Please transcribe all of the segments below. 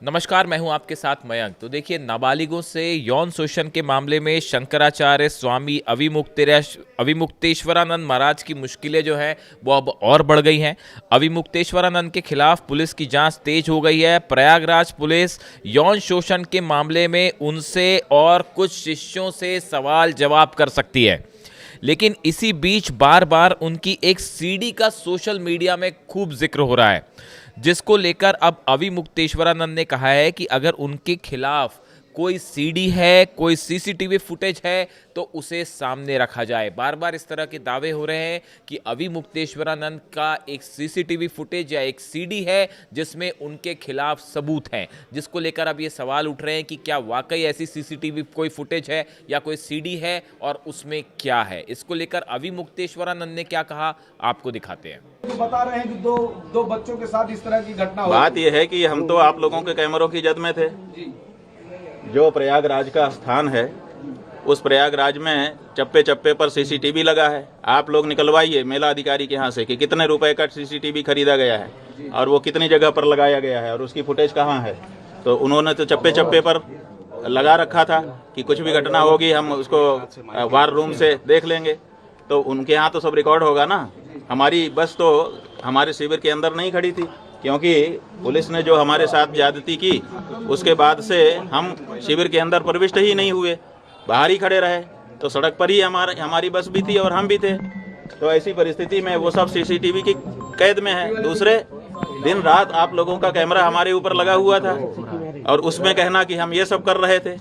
नमस्कार, मैं हूं आपके साथ मयंक। तो देखिए, नाबालिगों से यौन शोषण के मामले में शंकराचार्य स्वामी अविमुक्तेश्वरानंद महाराज की मुश्किलें जो हैं वो अब और बढ़ गई हैं। अविमुक्तेश्वरानंद के खिलाफ पुलिस की जांच तेज हो गई है। प्रयागराज पुलिस यौन शोषण के मामले में उनसे और कुछ शिष्यों से सवाल जवाब कर सकती है। लेकिन इसी बीच बार बार उनकी एक सीडी का सोशल मीडिया में खूब जिक्र हो रहा है, जिसको लेकर अब अविमुक्तेश्वरानंद ने कहा है कि अगर उनके खिलाफ कोई सीडी है, कोई सीसीटीवी फुटेज है, तो उसे सामने रखा जाए। बार बार इस तरह के दावे हो रहे हैं कि अविमुक्तेश्वरानंद का एक सीसीटीवी फुटेज या एक सीडी है जिसमें उनके खिलाफ सबूत हैं, जिसको लेकर अब ये सवाल उठ रहे हैं कि क्या वाकई ऐसी सीसीटीवी कोई फुटेज है या कोई सीडी है और उसमें क्या है। इसको लेकर अविमुक्तेश्वरानंद ने क्या कहा, आपको दिखाते हैं। तो बता रहे हैं कि दो बच्चों के साथ इस तरह की घटना हुई। बात यह है कि हम तो आप लोगों के कैमरों की जद में थे। जो प्रयागराज का स्थान है, उस प्रयागराज में चप्पे चप्पे पर सीसीटीवी लगा है। आप लोग निकलवाइए मेला अधिकारी के यहाँ से कि कितने रुपए का सीसीटीवी खरीदा गया है और वो कितनी जगह पर लगाया गया है और उसकी फुटेज कहाँ है। तो उन्होंने तो चप्पे चप्पे पर लगा रखा था कि कुछ भी घटना होगी हम उसको वार रूम से देख लेंगे। तो उनके यहाँ तो सब रिकॉर्ड होगा ना। हमारी बस तो हमारे शिविर के अंदर नहीं खड़ी थी, क्योंकि पुलिस ने जो हमारे साथ ज्यादती की उसके बाद से हम शिविर के अंदर प्रविष्ट ही नहीं हुए, बाहर ही खड़े रहे। तो सड़क पर ही हमारी बस भी थी और हम भी थे। तो ऐसी परिस्थिति में वो सब सीसीटीवी की कैद में है। दूसरे दिन रात आप लोगों का कैमरा हमारे ऊपर लगा हुआ था और उसमें कहना कि हम ये सब कर रहे थे,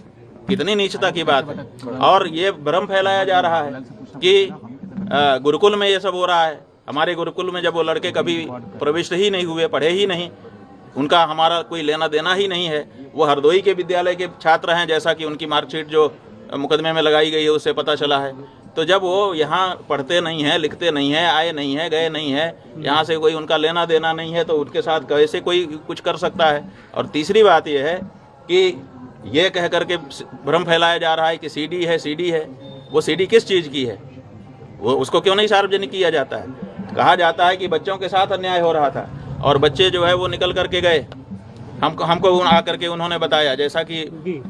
कितनी नीचता की बात है। और ये भ्रम फैलाया जा रहा है कि गुरुकुल में ये सब हो रहा है। हमारे गुरुकुल में जब वो लड़के कभी प्रविष्ट ही नहीं हुए, पढ़े ही नहीं, उनका हमारा कोई लेना देना ही नहीं है। वो हरदोई के विद्यालय के छात्र हैं, जैसा कि उनकी मार्कशीट जो मुकदमे में लगाई गई है उससे पता चला है। तो जब वो यहाँ पढ़ते नहीं हैं, लिखते नहीं हैं, आए नहीं हैं, गए नहीं हैं, यहाँ से कोई उनका लेना देना नहीं है, तो उनके साथ कैसे कोई कुछ कर सकता है। और तीसरी बात यह है कि ये कह करके भ्रम फैलाया जा रहा है कि सीडी है, सीडी है। वो सीडी किस चीज़ की है, वो उसको क्यों नहीं सार्वजनिक किया जाता है। कहा जाता है कि बच्चों के साथ अन्याय हो रहा था और बच्चे जो है वो निकल करके गए। हमको आकर के उन्होंने बताया, जैसा कि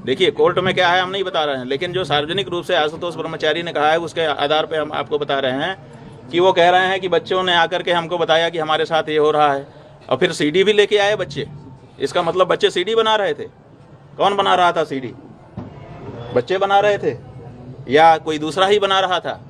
देखिए कोर्ट में क्या है हम नहीं बता रहे हैं, लेकिन जो सार्वजनिक रूप से आशुतोष ब्रह्मचारी ने कहा है उसके आधार पे हम आपको बता रहे हैं कि वो कह रहे हैं कि बच्चों ने आकर के हमको बताया कि हमारे साथ ये हो रहा है और फिर सीडी भी लेके आए बच्चे। इसका मतलब बच्चे सीडी बना रहे थे। कौन बना रहा था सीडी? बच्चे बना रहे थे या कोई दूसरा ही बना रहा था?